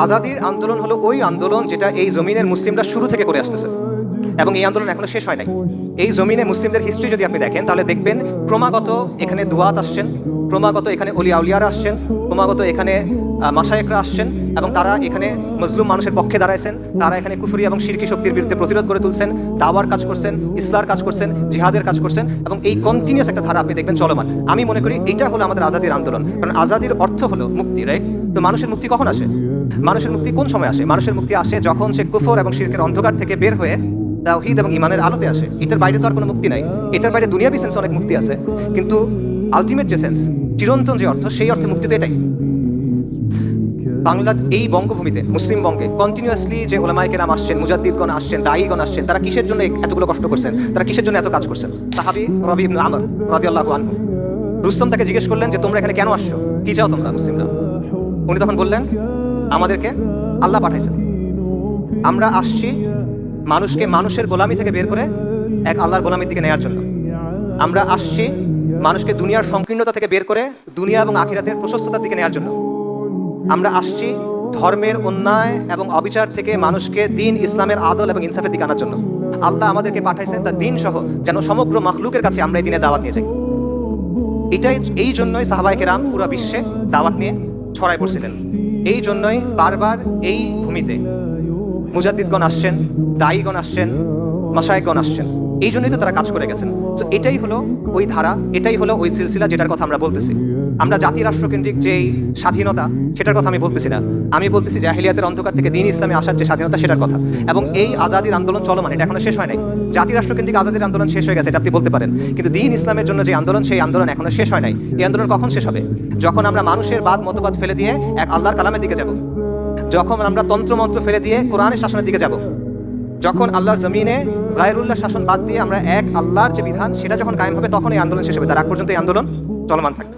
আজাদির আন্দোলন হলো ওই আন্দোলন যেটা এই জমিনের মুসলিমরা শুরু থেকে করে আসতেছে, এবং এই আন্দোলন এখনো শেষ হয় নাই। এই জমিনে মুসলিমদের হিস্ট্রি যদি আপনি দেখেন তাহলে দেখবেন ক্রমাগত এখানে দুয়াত আসছেন, ক্রমাগত এখানে অলিয়া উলিয়ারা আসছেন, ক্রমাগত এখানে মাশায়েখরা আসছেন, এবং তারা এখানে মজলুম মানুষের পক্ষে দাঁড়াইছেন। তারা এখানে কুফরি এবং শিরকি শক্তির বিরুদ্ধে প্রতিরোধ করে তুলছেন, দাওয়ার কাজ করছেন, ইসলার কাজ করছেন, জিহাদের কাজ করছেন, এবং এই কন্টিনিউয়াস একটা ধারা আপনি দেখবেন চলমান। আমি মনে করি এইটা হলো আমাদের আজাদির আন্দোলন, কারণ আজাদির অর্থ হলো মুক্তি, রাইট? তো মানুষের মুক্তি কখন আসে? মানুষের মুক্তি কোন সময় আসে? মানুষের মুক্তি আসে যখন সে কুফর এবং শিরকের অন্ধকার থেকে বের হয়ে তাওহীদ এবং ঈমানের আলোতে আসে। এটার বাইরে তো আর কোনো মুক্তি নাই। এটার বাইরে দুনিয়াবি সেন্সে অনেক মুক্তি আছে, কিন্তু আলটিমেট যে সেন্স, চিরন্তন যে অর্থ, সেই অর্থে মুক্তি তো এটাই। বাংলা এই বঙ্গভূমিতে, মুসলিম বঙ্গে কন্টিনিউয়াসলি যে ওলামায়ে কেরাম আসছেন, মুজাদ্দিদগণ আসছেন, দায়ীগণ আসছেন, তারা কিসের জন্য এতগুলো কষ্ট করছেন? তারা কিসের জন্য এত কাজ করছেন? সাহাবী রবি ইবনে আমর রাদিয়াল্লাহু আনহু, রুস্তম তাকে জিজ্ঞেস করলেন যে তোমরা এখানে কেন আসছো, কি চাও তোমরা মুসলিমরা? উনি তখন বললেন আমাদেরকে আল্লাহ পাঠাইছেন, আমরা আসছি মানুষকে মানুষের গোলামি থেকে বের করে এক আল্লাহর গোলামির দিকে নেওয়ার জন্য। আমরা আসছি মানুষকে দুনিয়ার সংকীর্ণতা থেকে বের করে দুনিয়া এবং আখিরাতের প্রশস্ততার দিকে নেওয়ার জন্য। আমরা আসছি ধর্মের অন্যায় এবং অবিচার থেকে মানুষকে দ্বীন ইসলামের আদল এবং ইনসাফের দিকে আনার জন্য। আল্লাহ আমাদেরকে পাঠাইছেন তার দ্বীন সহ, যেন সমগ্র মাখলুকের কাছে আমরা এই দিনে দাওয়াত নিয়ে যাই। এই জন্যই সাহাবায়ে কেরাম পুরো বিশ্বে দাওয়াত নিয়ে ছড়ায় পড়ছিলেন। এই জন্যই বারবার এই ভূমিতে মুজাদ্দিদগণ আসছেন, দায়ীগণ আসছেন, মাশায়েখগণ আসছেন। এই জন্যই তো তারা কাজ করে গেছেন। তো এটাই হলো ওই ধারা, এটাই হলো ওই সিলসিলা যেটার কথা আমরা বলতেছি। আমরা জাতি রাষ্ট্রকেন্দ্রিক যেই স্বাধীনতা, সেটার কথা আমি বলতেছি না। আমি বলতেছি জাহিলিয়াতের অন্ধকার থেকে দ্বীন ইসলামে আসার যে স্বাধীনতা, সেটার কথা। এবং এই আজাদির আন্দোলন চলমান, এটা এখনো শেষ হয় নাই। জাতি রাষ্ট্রকেন্দ্রিক আজাদির আন্দোলন শেষ হয়ে গেছে, এটা আপনি বলতে পারেন, কিন্তু দ্বীন ইসলামের জন্য যে আন্দোলন, সেই আন্দোলন এখনো শেষ হয় নাই। এই আন্দোলন কখন শেষ হবে? যখন আমরা মানুষের বাদ মতবাদ ফেলে দিয়ে এক আল্লাহর কালামের দিকে যাব, যখন আমরা তন্ত্রমন্ত্র ফেলে দিয়ে কোরআনের শাসনের দিকে যাব, যখন আল্লাহর জমিনে গায়রুল্লাহ শাসন বাদ দিয়ে আমরা এক আল্লাহর যে বিধান, সেটা যখন কায়েম হবে, তখন এই আন্দোলন শেষ হবে। তার আগ পর্যন্ত এই আন্দোলন চলমান থাকবে।